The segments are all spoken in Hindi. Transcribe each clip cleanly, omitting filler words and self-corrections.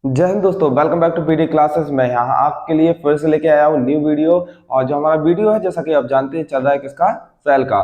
जय हिंद दोस्तों, welcome back to PD classes. मैं यहाँ आपके लिए फिर से लेके आया हूँ न्यू वीडियो। और जो हमारा वीडियो है, जैसा कि आप जानते हैं, चल रहा है किसका, सेल का।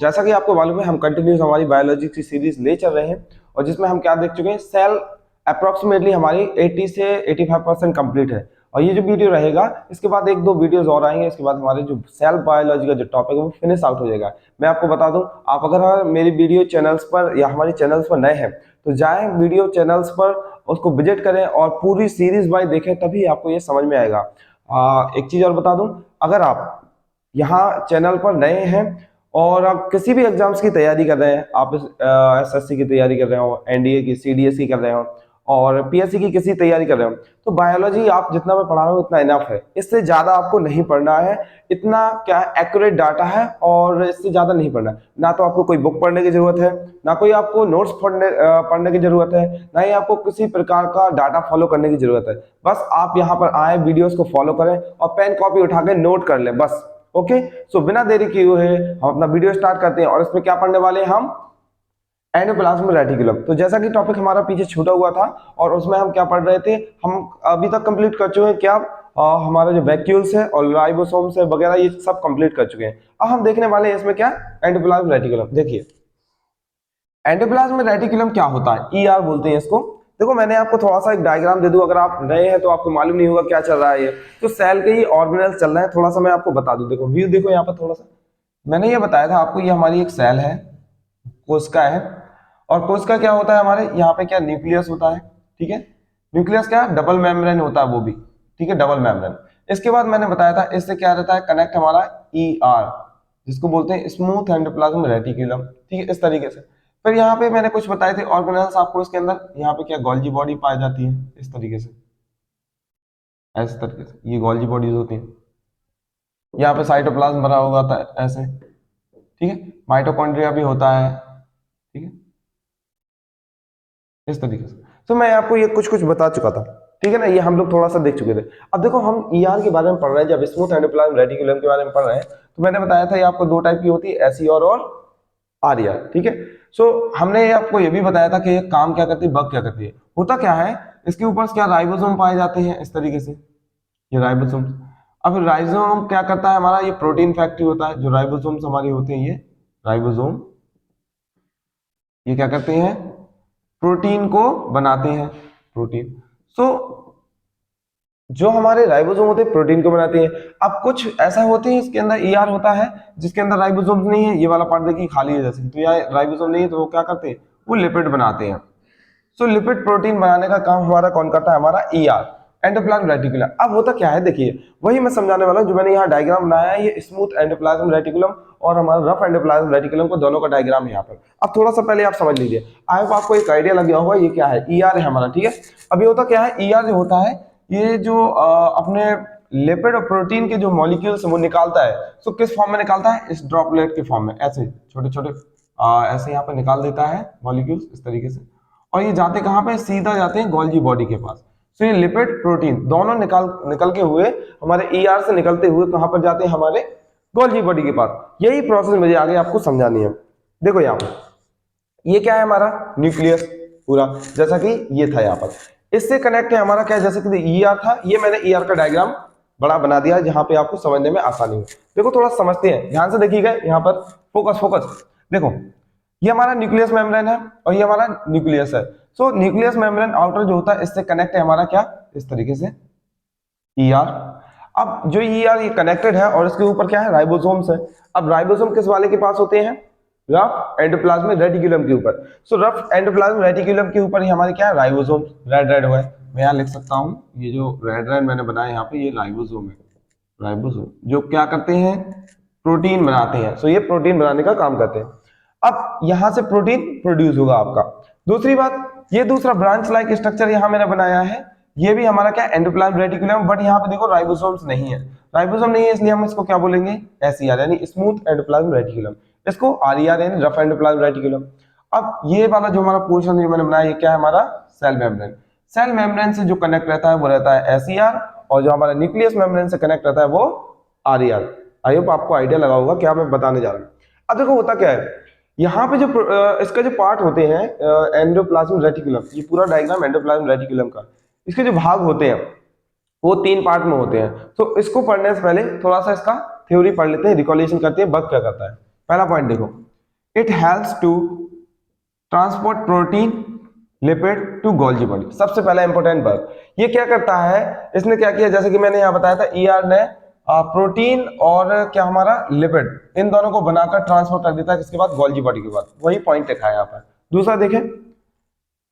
जैसा कि आपको मालूम है, हम कंटिन्यूस हमारी बायोलॉजी की सीरीज ले चल रहे हैं और जिसमें हम क्या देख चुके हैं, सेल अप्रोक्सीमेटली हमारी 80 से 85% कंप्लीट है। और ये जो वीडियो रहेगा, इसके बाद एक दो वीडियोस और आएंगे। इसके बाद हमारे जो सेल बायोलॉजी का जो टॉपिक है वो फिनिश आउट हो जाएगा। मैं आपको बता दूं, आप अगर मेरी वीडियो चैनल्स पर या हमारी चैनल्स पर नए हैं तो जाएं वीडियो चैनल्स पर, उसको विजिट करें और पूरी सीरीज वाइज देखें, तभी आपको ये समझ में आएगा। एक चीज और बता दूं, अगर आप यहाँ चैनल पर नए हैं और आप किसी भी एग्जाम्स की तैयारी कर रहे हैं, आप एसएससी की तैयारी कर रहे हो, एनडीए की, सीडीएस की कर रहे हो और पीएससी की किसी तैयारी कर रहे हो, तो बायोलॉजी आप जितना मैं पढ़ा रहा हूँ उतना इनफ है। इससे ज्यादा आपको नहीं पढ़ना है। इतना क्या है, एक्यूरेट डाटा है और इससे ज्यादा नहीं पढ़ना है। ना तो आपको कोई बुक पढ़ने की जरूरत है, ना कोई आपको नोट्स पढ़ने की जरूरत है, ना ही आपको किसी प्रकार का डाटा फॉलो करने की जरूरत है। बस आप यहाँ पर आए, वीडियोस को फॉलो करें और पेन कॉपी उठा के नोट कर लें बस। ओके, सो बिना देरी किए हुए हम अपना वीडियो स्टार्ट करते हैं। और इसमें क्या पढ़ने वाले हैं हम, एंडोप्लाज्म रेटिकुलम। तो जैसा कि टॉपिक हमारा पीछे छूटा हुआ था और उसमें हम क्या पढ़ रहे थे, हम अभी तक कंप्लीट कर चुके हैं क्या, हमारा जो वैक्यूल्स है और राइबोसोम्स है वगैरह, ये सब कंप्लीट कर चुके हैं। अब हम देखने वाले हैं इसमें क्या, एंडोप्लाज्म रेटिकुलम। देखिए, एंडोप्लाज्म रेटिकुलम क्या होता है, ईआर बोलते हैं इसको। देखो, मैंने आपको थोड़ा सा एक डायग्राम दे दूं, अगर आप नए हैं तो आपको मालूम नहीं होगा क्या चल रहा है। ये तो सेल के ही ऑर्गेनेल्स चल रहे हैं। थोड़ा सा मैं आपको बता दूं, देखो व्यू देखो यहाँ पर थोड़ा सा। मैंने ये बताया था आपको, ये हमारी एक सेल है, कोशिका है। और कोशिका क्या होता है, हमारे यहाँ पे क्या न्यूक्लियस होता है, ठीक है। न्यूक्लियस क्या, डबल मेम्ब्रेन होता है वो भी, ठीक है, डबल मेम्ब्रेन। इसके बाद मैंने बताया था इससे क्या रहता है, कनेक्ट हमारा ईआर, जिसको बोलते हैं स्मूथ एंडोप्लाज्म रेटिकुलम, ठीक है, इस तरीके से। फिर यहाँ पे मैंने कुछ बताए थे ऑर्गेनेल्स आपको, इसके अंदर यहाँ पे क्या, गोल्जी बॉडी पाई जाती है इस तरीके से, ऐसे तरीके से ये गोल्जी बॉडीज होती है। यहाँ पे साइटोप्लाज्म भरा हुआ था ऐसे, ठीक है। माइटोकॉन्ड्रिया भी होता है, ठीक है, इस तरीके से। तो मैं आपको ये कुछ कुछ बता चुका था, ठीक है ना, ये हम लोग थोड़ा सा देख चुके थे। अब देखो, हम ईआर के बारे में पढ़ रहे हैं, जब स्मूथ एंडोप्लाज्म रेटिकुलम के बारे में पढ़ रहे हैं, तो मैंने बताया था ये आपको दो टाइप की होती है, एसईआर और आरईआर, ठीक है। हमने ये आपको ये भी बताया था कि ये काम क्या करती है, वर्क क्या करती है। होता क्या है, इसके ऊपर क्या राइबोसोम पाए जाते हैं इस तरीके से, ये राइबोसोम। अब राइबोसोम क्या करता है हमारा, ये प्रोटीन फैक्ट्री होता है। जो राइबोसोम्स हमारी होते हैं, ये राइबोसोम, ये क्या करते हैं, प्रोटीन को बनाते हैं, प्रोटीन। सो जो हमारे राइबोसोम होते हैं प्रोटीन को बनाते हैं। अब कुछ ऐसा होते हैं इसके अंदर ईआर होता है जिसके अंदर राइबोसोम नहीं है, ये वाला पार्ट देखिए खाली है जैसे, तो यहाँ राइबोसोम नहीं है, तो वो क्या करते हैं, वो लिपिड बनाते हैं। लिपिड प्रोटीन बनाने का काम हमारा कौन करता है, हमारा ईआर, एंडोप्लाज्म रेटिकुलम। अब होता क्या है, देखिए वही मैं समझाने वाला हूं, जो मैंने यहाँ डायग्राम बनाया है, ये स्मूथ एंडोप्लाज्म रेटिकुलम और हमारा रफ एंडोप्लाज्म रेटिकुलम को दोनों का डायग्राम है यहाँ पर। अब थोड़ा सा पहले आप समझ लीजिए, आई होप आपको एक आइडिया लग गया होगा ये क्या है, ईआर है हमारा, ठीक है। अब ये होता क्या है, ईआर जो होता है, ये जो अपने लिपिड और प्रोटीन के जो मॉलिक्यूल्स वो निकालता है। किस फॉर्म में निकालता है, इस ड्रॉपलेट के फॉर्म में, ऐसे छोटे छोटे ऐसे यहाँ पर निकाल देता है मॉलिक्यूल्स इस तरीके से। और ये जाते कहाँ पे, सीधा जाते हैं गोल्जी बॉडी के पास। ये लिपिड प्रोटीन दोनों निकल के हुए हमारे ईआर से निकलते हुए कहां पर जाते हैं, हमारे गोल्जी बॉडी के पास। यही प्रोसेस मुझे आगे आपको समझानी है। देखो यहाँ पर ये क्या है, हमारा न्यूक्लियस पूरा, जैसा कि ये था यहाँ पर। इससे कनेक्ट है हमारा क्या, जैसे कि ईआर था, ये मैंने ईआर का डायग्राम बड़ा बना दिया जहां पे आपको समझने में आसानी हो। देखो थोड़ा समझते हैं, ध्यान से देखिएगा यहाँ पर, फोकस फोकस। देखो, ये हमारा न्यूक्लियस मेम्ब्रेन है और ये हमारा न्यूक्लियस है। न्यूक्लियस मेम्ब्रेन आउटर जो होता है, इससे कनेक्ट है हमारा क्या, इस तरीके से ईआर। अब जो ईआर ये कनेक्टेड है और इसके ऊपर क्या है, राइबोसोम्स है। अब राइबोसोम किस वाले के पास होते हैं, रफ एंडोप्लाज्म रेटिकुलम के ऊपर। रफ एंडोप्लाज्म रेटिकुलम के ऊपर ही हमारे क्या है, राइबोसोम रेड रेड हुआ है। मैं यहाँ लिख सकता हूँ, ये जो रेड रेड मैंने बनाया यहाँ पे, ये राइबोसोम है। राइबोसोम जो क्या करते हैं, प्रोटीन बनाते हैं। ये प्रोटीन बनाने का काम करते हैं। अब यहां से प्रोटीन प्रोड्यूस होगा आपका। दूसरी बात, ये दूसरा ब्रांच लाइक स्ट्रक्चर यहां मैंने बनाया है, ये भी हमारा क्या, एंडोप्लाज्म रेटिकुलम, बट यहाँ पे देखो राइबोसोम्स नहीं है। राइबोसोम नहीं है इसलिए हम इसको क्या बोलेंगे, एसईआर यानी स्मूथ एंडोप्लाज्म रेटिकुलम। इसको आरईआर यानी रफ एंडोप्लाज्म रेटिकुलम। अब ये वाला जो हमारा पोर्शन जो मैंने बनाया, ये क्या है, हमारा सेल मेम्ब्रेन। सेल मेम्ब्रेन से जो कनेक्ट रहता है वो रहता है एसईआर, और जो हमारा न्यूक्लियस मेम्ब्रेन से कनेक्ट रहता है वो आरईआर। आई होप आपको आइडिया लगा होगा क्या मैं बताने जा रहा हूँ। अब देखो होता क्या है, यहाँ पे जो इसका जो पार्ट होते हैं एंडोप्लाज्म रेटिकुलम, ये पूरा डायग्राम एंडोप्लाज्म रेटिकुलम का, इसके जो भाग होते हैं वो 3 पार्ट में होते हैं। तो इसको पढ़ने से पहले थोड़ा सा इसका थ्योरी पढ़ लेते हैं, रिकॉलेशन करते हैं वर्क क्या करता है। पहला पॉइंट देखो, it helps to transport protein lipid to Golgi body. सबसे पहला इंपॉर्टेंट वर्क ये क्या करता है, इसने क्या किया, जैसे कि मैंने यहाँ बताया था, ईआर ने प्रोटीन और क्या हमारा लिपिड, इन दोनों को बनाकर ट्रांसफर कर देता है किसके बाद, गोल्जी बॉडी के बाद। वही पॉइंट लिखा है यहाँ पर। दूसरा देखें,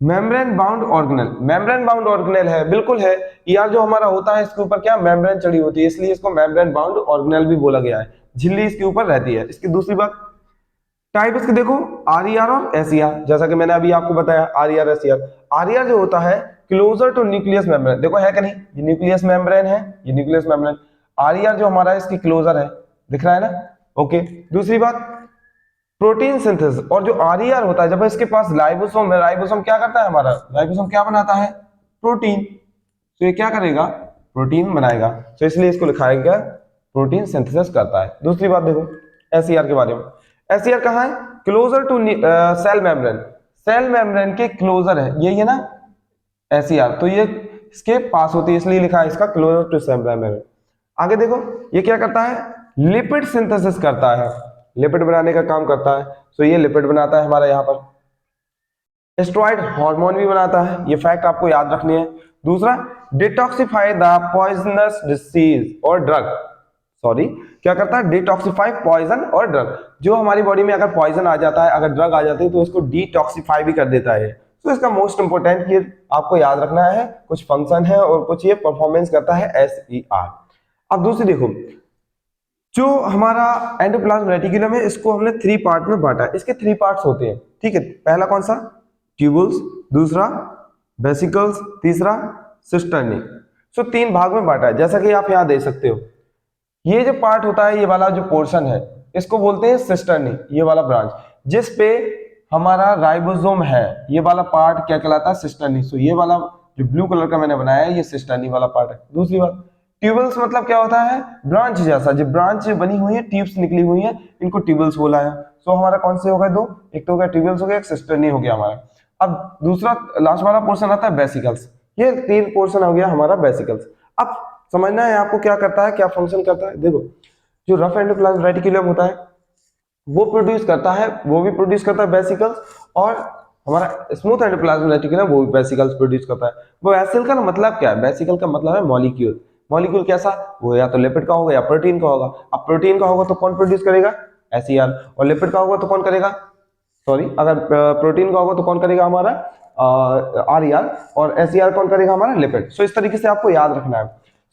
membrane bound organelle, membrane bound organelle है, बिल्कुल है। ईआर जो हमारा होता है इसके ऊपर क्या मेम्ब्रेन चढ़ी होती है, इसलिए इसको मेम्ब्रेन बाउंड ऑर्गेनेल भी बोला गया है। झिल्ली इसके ऊपर रहती है। इसकी दूसरी बात, टाइप इसके देखो, आरईआर और एसईआर, जैसा कि मैंने अभी आपको बताया आरईआर एसईआर। आरईआर जो होता है क्लोजर टू न्यूक्लियस मेम्ब्रेन, देखो है कि नहीं, ये न्यूक्लियस मेम्ब्रेन है, ये न्यूक्लियस मेम्ब्रेन। आरईआर जो हमारा है इसकी क्लोजर है, दिख रहा है ना, ओके। दूसरी बात, प्रोटीन सिंथेसिस, और जो आरईआर होता है जब इसके पास राइबोसोम है, राइबोसोम क्या करता है हमारा, राइबोसोम क्या बनाता है, प्रोटीन। तो ये क्या करेगा, प्रोटीन बनाएगा, तो इसलिए इसको लिखा गया प्रोटीन सिंथेसिस करता है। दूसरी बात देखो एसईआर के बारे में, एसईआर कहाँ है, closer to cell membrane, cell membrane के क्लोजर है, यही है ना एसईआर, तो ये इसके पास होती है, इसलिए लिखा है इसका क्लोजर टू सेल मेम्ब्रेन। आगे देखो, ये क्या करता है, लिपिड सिंथेसिस करता है, लिपिड बनाने का काम करता है। तो ये लिपिड बनाता है हमारा यहाँ पर। स्टेरॉइड हार्मोन भी बनाता है, ये फैक्ट आपको याद रखनी है। दूसरा, डिटॉक्सिफाई द पॉइजनस डिसीज और ड्रग, सॉरी क्या करता है, डिटॉक्सिफाई पॉइजन और ड्रग। जो हमारी बॉडी में अगर पॉइजन आ जाता है, अगर ड्रग आ जाती है, तो उसको डिटॉक्सिफाई भी कर देता है। तो इसका मोस्ट इंपोर्टेंट ये आपको याद रखना है, कुछ फंक्शन है और कुछ ये परफॉर्मेंस करता है एसईआर। अब दूसरी देखो, जो हमारा एंडोप्लाज्म रेटिकुलम है इसको हमने 3 पार्ट में बांटा है। इसके 3 पार्ट्स होते हैं, ठीक है। पहला कौन सा, ट्यूबुल्स, दूसरा वेसिकल्स, तीसरा सिस्टर्नी। सो 3 भाग में बांटा है, जैसा कि आप यहाँ देख सकते हो। ये जो पार्ट होता है, ये वाला जो पोर्शन है, इसको बोलते हैं सिस्टर्नी, ये वाला ब्रांच जिस पे हमारा राइबोसोम है, ये वाला पार्ट क्या कहलाता है, सिस्टर्नी। सो ये वाला जो ब्लू कलर का मैंने बनाया है, ये सिस्टर्नी वाला पार्ट है। दूसरी बात, ट्यूबल्स मतलब क्या होता है, ब्रांच जैसा, जो ब्रांच बनी हुई है, ट्यूब्स निकली हुई है, इनको ट्यूबल्स बोला है। सो हमारा कौन से हो गए, 2, एक तो हो गया ट्यूबल्स हो गया, एक सिस्टर्नी हो गया हमारा। अब दूसरा लास्ट वाला पोर्शन आता है वेसिकल्स, ये 3 पोर्शन हो गया हमारा वेसिकल्स। अब समझना है आपको क्या करता है, क्या फंक्शन करता है। देखो, जो रफ एंडोप्लाज्म रेटिकुलम होता है वो प्रोड्यूस करता है, वो भी प्रोड्यूस करता है वेसिकल्स, और हमारा स्मूथ एंडोप्लाज्म रेटिकुलम वो भी वेसिकल्स प्रोड्यूस करता है। वो वेसिकल का मतलब क्या है, वेसिकल का मतलब है मॉलिक्यूल। मॉलिक्यूल कैसा, वो या तो लिपिड का होगा या प्रोटीन का होगा। अब प्रोटीन का होगा तो कौन प्रोड्यूस करेगा, एसईआर, और लिपिड का होगा तो कौन करेगा, सॉरी अगर प्रोटीन का होगा तो कौन करेगा हमारा आरईआर, और एसईआर कौन करेगा हमारा लिपिड। सो इस तरीके से आपको याद रखना है।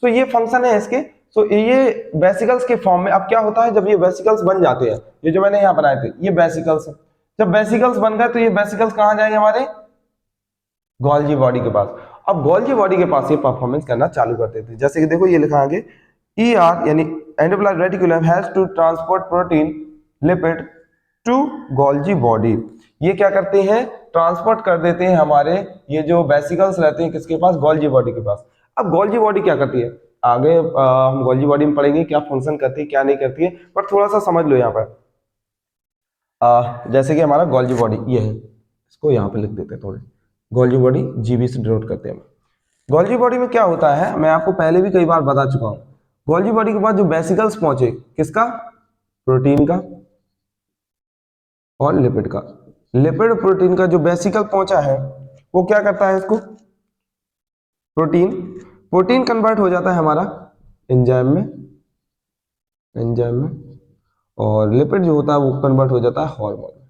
तो ये फंक्शन है इसके। तो ये वेसिकल्स के फॉर्म में, अब क्या होता है जब ये वेसिकल्स बन जाते हैं, ये जो मैंने यहाँ बनाए थे ये वेसिकल्स है, जब वेसिकल्स बन गए तो ये वेसिकल्स कहाँ जाएंगे हमारे, गोल्जी बॉडी के पास। अब गोल्जी बॉडी के पास ये परफॉर्मेंस करना चालू कर देते हैं। जैसे कि देखो ये लिखा आगे, ईआर यानी endoplasm reticulum has to transport protein lipid to Golgi body. ये क्या करते हैं, ट्रांसपोर्ट कर देते हैं हमारे ये जो वेसिकल्स रहते हैं किसके पास, गोल्जी बॉडी के पास। अब गोल्जी बॉडी क्या करती है, आगे हम गोल्जी बॉडी में पढ़ेंगे क्या फंक्शन करती है क्या नहीं करती है, पर थोड़ा सा समझ लो यहाँ पर। जैसे कि हमारा गोल्जी बॉडी ये है, इसको यहाँ पे लिख देते हैं थोड़े, गोल्जी बॉडी जीबी से डिनोट करते हैं। गोल्जी बॉडी में क्या होता है, मैं आपको पहले भी कई बार बता चुका हूँ। गोल्जी बॉडी के बाद जो वेसिकल्स पहुंचे, किसका, प्रोटीन का और लिपिड का। लिपिड प्रोटीन का जो वेसिकल पहुंचा है वो क्या करता है, इसको प्रोटीन कन्वर्ट हो जाता है हमारा एंजाइम में, और लिपिड जो होता है वो कन्वर्ट हो जाता है हार्मोन में।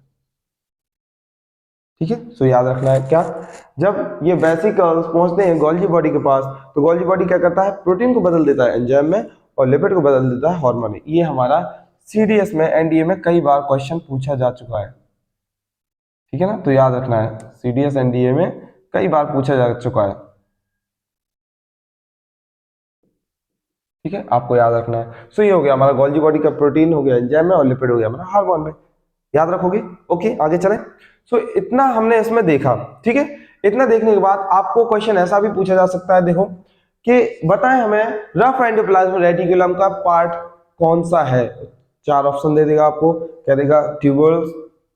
ठीक है, सो याद रखना है क्या, जब ये वेसिकल्स पहुंचते हैं गोल्जी बॉडी के पास, तो गोल्जी बॉडी क्या करता है, प्रोटीन को बदल देता है एंजाइम में, और लिपिड को बदल देता है हार्मोन में। ये हमारा सीडीएस में, एनडीए में कई बार क्वेश्चन पूछा जा चुका है। ठीक है ना, तो याद रखना है, सीडीएस एनडीए में कई बार पूछा जा चुका है। ठीक है, आपको याद रखना है। सो ये हो गया हमारा गोल्जी बॉडी का, प्रोटीन हो गया एंजाइम में, और लिपिड हो गया हमारा हार्मोन में। याद रखोगे, ओके आगे चलें। सो इतना हमने इसमें देखा। ठीक है, इतना देखने के बाद आपको क्वेश्चन ऐसा भी पूछा जा सकता है, देखो कि बताएं हमें रफ एंडोप्लाज्म रेटिकुलम का पार्ट कौन सा है। 4 ऑप्शन दे देगा आपको, कह देगा ट्यूबल्स,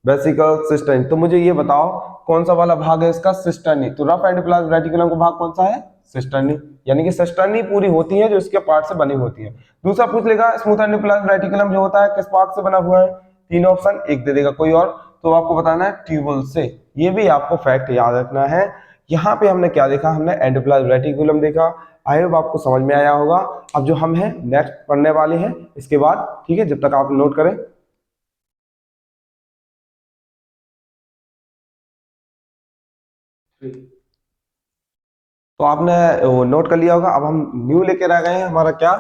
वेसिकल्स, सिस्टर्नी। तो मुझे ये बताओ कौन सा वाला भाग है इसका, सिस्टर्नी। तो रफ एंडोप्लाज्म रेटिकुलम का भाग कौन सा है, सिस्टर्नी, यानी कि सिस्टर्नी पूरी होती है जो इसके पार्ट से बनी होती है। दूसरा पूछ लेगा स्मूथ एंडोप्लाज्म रेटिकुलम जो होता है किस पार्ट से बना हुआ है, 3 ऑप्शन, एक दे देगा कोई और, तो आपको बताना है ट्यूबुल से। ये भी आपको फैक्ट याद रखना है। यहाँ पे हमने क्या देखा, हमने एंडोप्लाज्म रेटिकुलम देखा। आई होप आपको समझ में आया होगा। अब जो हम हैं नेक्स्ट पढ़ने वाले हैं इसके बाद, ठीक है, जब तक आप नोट करें। तो आपने वो नोट कर लिया होगा। अब हम न्यू लेकर आ गए हैं हमारा क्या,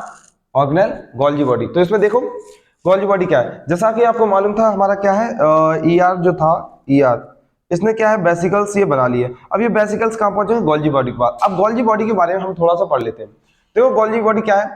ऑर्गेनेल गोल्जी बॉडी। तो इसमें देखो गोल्जी बॉडी क्या है, जैसा कि आपको मालूम था हमारा क्या है, ईआर जो था, ईआर इसने क्या है वेसिकल्स ये बना लिए। अब ये वेसिकल्स कहाँ पहुंचे, गोल्जी बॉडी के बाद। अब गोल्जी बॉडी के बारे में हम थोड़ा सा पढ़ लेते हैं। देखो गोल्जी बॉडी क्या है,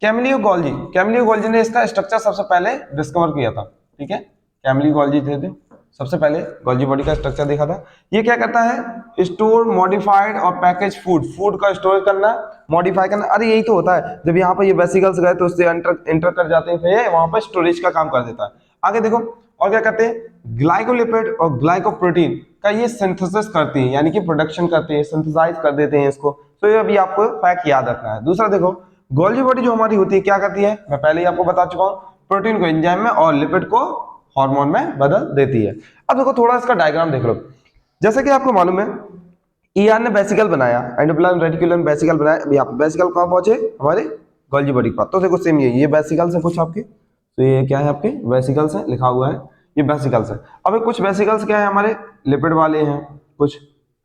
कैमिलियो गोल्जी, कैमिलियो गोल्जी ने इसका स्ट्रक्चर सबसे पहले डिस्कवर किया था, ठीक है, कैमिलियो गोल्जी थे सबसे पहले गोल्जी बॉडी का स्ट्रक्चर देखा था। ये क्या करता है, स्टोर मॉडिफाइड और पैकेज फूड, फूड का स्टोर करना, मॉडिफाई करना। अरे यही तो होता है, जब यहाँ पे ये वेसिकल्स गए तो उससे एंटर कर जाते हैं, फिर वहां पर स्टोरेज का काम कर देता है। आगे देखो और क्या करते हैं, ग्लाइकोलिपिड और ग्लाइकोप्रोटीन का ये सिंथेसिस करते हैं, यानी कि प्रोडक्शन करते हैं, सिंथेसाइज कर देते हैं इसको। तो ये अभी आपको फैक्ट याद रखना है। दूसरा देखो गोल्जी बॉडी जो हमारी होती है क्या करती है, मैं पहले ही आपको बता चुका हूँ, प्रोटीन को एंजाइम में और लिपिड को हार्मोन में बदल देती है। अब देखो थोड़ा इसका डायग्राम देख लो। जैसे कि आपको मालूम है ईआर ने वेसिकल बनाया, एंडोप्लाज्म रेटिकुलम वेसिकल बनाया। यहाँ पे वेसिकल कहाँ पहुंचे, हमारे गोल्जी बॉडी के पास। तो देखो सेम ये वेसिकल्स है कुछ आपके, तो ये क्या है आपके वेसिकल्स है, लिखा हुआ है ये वेसिकल्स है। अब कुछ वेसिकल्स क्या है हमारे लिपिड वाले हैं, कुछ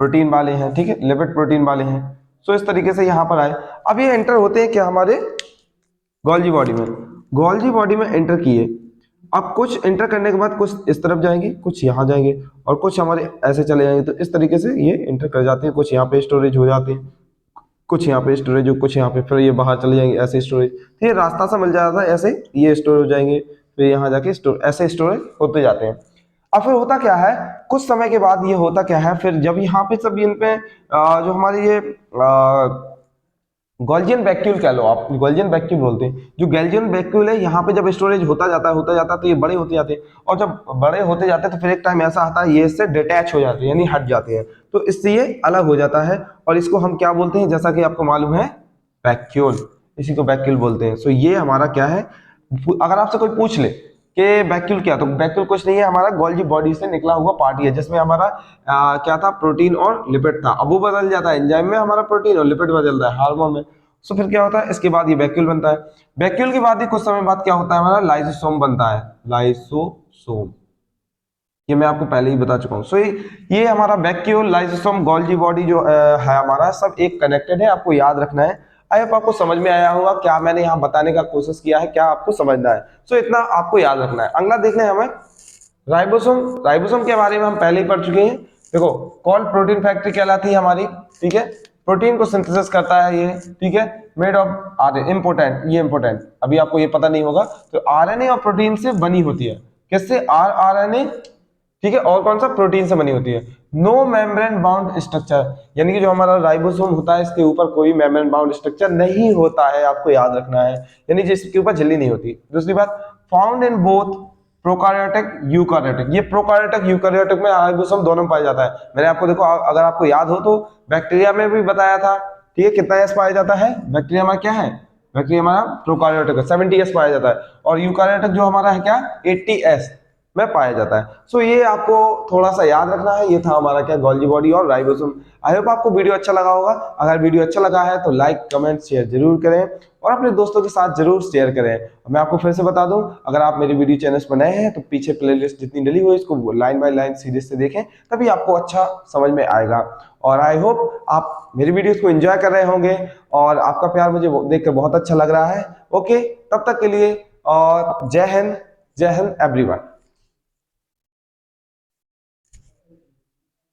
प्रोटीन वाले हैं, ठीक है, लिपिड प्रोटीन वाले हैं। सो इस तरीके से यहाँ पर आए। अब ये एंटर होते हैं क्या हमारे गोल्जी बॉडी में, गोल्जी बॉडी में एंटर किए। अब कुछ एंटर करने के बाद कुछ इस तरफ जाएंगे, कुछ यहाँ जाएंगे और कुछ हमारे ऐसे चले जाएंगे। तो इस तरीके से ये एंटर कर जाते हैं, कुछ यहाँ पे स्टोरेज हो जाते हैं, कुछ यहाँ पे स्टोरेज हो, कुछ यहाँ पे, फिर ये बाहर चले जाएंगे ऐसे स्टोरेज। तो ये रास्ता सा मिल जाता है, ऐसे ये स्टोर हो जाएंगे, फिर यहाँ जाके स्टोर, ऐसे स्टोरेज होते जाते हैं। अब फिर होता क्या है, कुछ समय के बाद ये होता क्या है, फिर जब यहाँ पे सब इन पे जो हमारे ये गोल्जियन वैक्यूल कह लो आप, गोल्जियन वैक्यूल बोलते हैं, जो गोल्जियन वैक्यूल है यहाँ पे जब स्टोरेज होता जाता है तो ये बड़े होते जाते हैं। और जब बड़े होते जाते हैं तो फिर एक टाइम ऐसा आता है ये इससे डिटैच हो जाते हैं, यानी हट जाते हैं। तो इससे ये अलग हो जाता है और इसको हम क्या बोलते हैं, जैसा कि आपको मालूम है वैक्यूल, इसी को वैक्यूल बोलते हैं। सो ये हमारा क्या है, अगर आपसे कोई पूछ ले कि वैक्यूल क्या, तो वैक्यूल कुछ नहीं है, हमारा गोल्जी बॉडी से निकला हुआ पार्ट है जिसमें हमारा क्या था, प्रोटीन और लिपिड था। अब वो बदल जाता है एंजाइम में, हमारा प्रोटीन और लिपिड बदलता है हार्मोन में। सो फिर क्या होता है, इसके बाद ये वैक्यूल बनता है। वैक्यूल के बाद ही कुछ समय बाद क्या होता है, हमारा लाइसोसोम बनता है, लाइसोसोम, ये मैं आपको पहले ही बता चुका हूँ। सो ये हमारा वैक्यूल, लाइसोसोम, गोल्जी बॉडी जो है हमारा, सब एक कनेक्टेड है, आपको याद रखना है। आई होप आपको समझ में आया होगा क्या मैंने यहाँ बताने का कोशिश किया है, क्या आपको समझना है। सो इतना आपको याद रखना है। अगला देख लें हमें राइबोसोम। राइबोसोम के बारे में हम पहले ही पढ़ चुके हैं। देखो कौन प्रोटीन फैक्ट्री कहलाती है हमारी, ठीक है, प्रोटीन को सिंथेसिस करता है ये, ठीक है, मेड ऑफ आरएनए, इंपोर्टेंट, ये इंपोर्टेंट, अभी आपको ये पता नहीं होगा। तो आरएनए और प्रोटीन से बनी होती है, किससे, आरएनए, ठीक है, और कौन सा, प्रोटीन से बनी होती है। नो मेम्ब्रेन बाउंड स्ट्रक्चर, यानी कि जो हमारा राइबोसोम होता है इसके ऊपर कोई मेम्ब्रेन बाउंड स्ट्रक्चर नहीं होता है, आपको याद रखना है, यानी जिसके ऊपर झिल्ली नहीं होती। दूसरी बात, found in both prokaryotic eukaryotic, ये प्रोकार्योटिक यूकार्योटिक में राइबोसोम दोनों में पाया जाता है। मैंने आपको देखो अगर आपको याद हो तो बैक्टीरिया में भी बताया था, ठीक है, कितना एस पाया जाता है बैक्टीरिया में, क्या है, बैक्टीरिया हमारा प्रोकार्योटिक 70 एस पाया जाता है, और यूकार्योटिक जो हमारा है क्या 80 एस में पाया जाता है। सो ये आपको थोड़ा सा याद रखना है। ये था हमारा क्या, गोल्जी बॉडी और राइबोसोम। आई होप आपको वीडियो अच्छा लगा होगा। अगर वीडियो अच्छा लगा है तो लाइक कमेंट शेयर जरूर करें और अपने दोस्तों के साथ जरूर शेयर करें। मैं आपको फिर से बता दूं, अगर आप मेरे वीडियो चैनल्स पर नए हैं तो पीछे प्लेलिस्ट जितनी डली हुई है इसको लाइन बाय लाइन सीरीज से देखें, तभी आपको अच्छा समझ में आएगा। और आई होप आप मेरी वीडियोस को एंजॉय कर रहे होंगे और आपका प्यार मुझे देखकर बहुत अच्छा लग रहा है। ओके, तब तक के लिए और जय हिंद एवरीवन।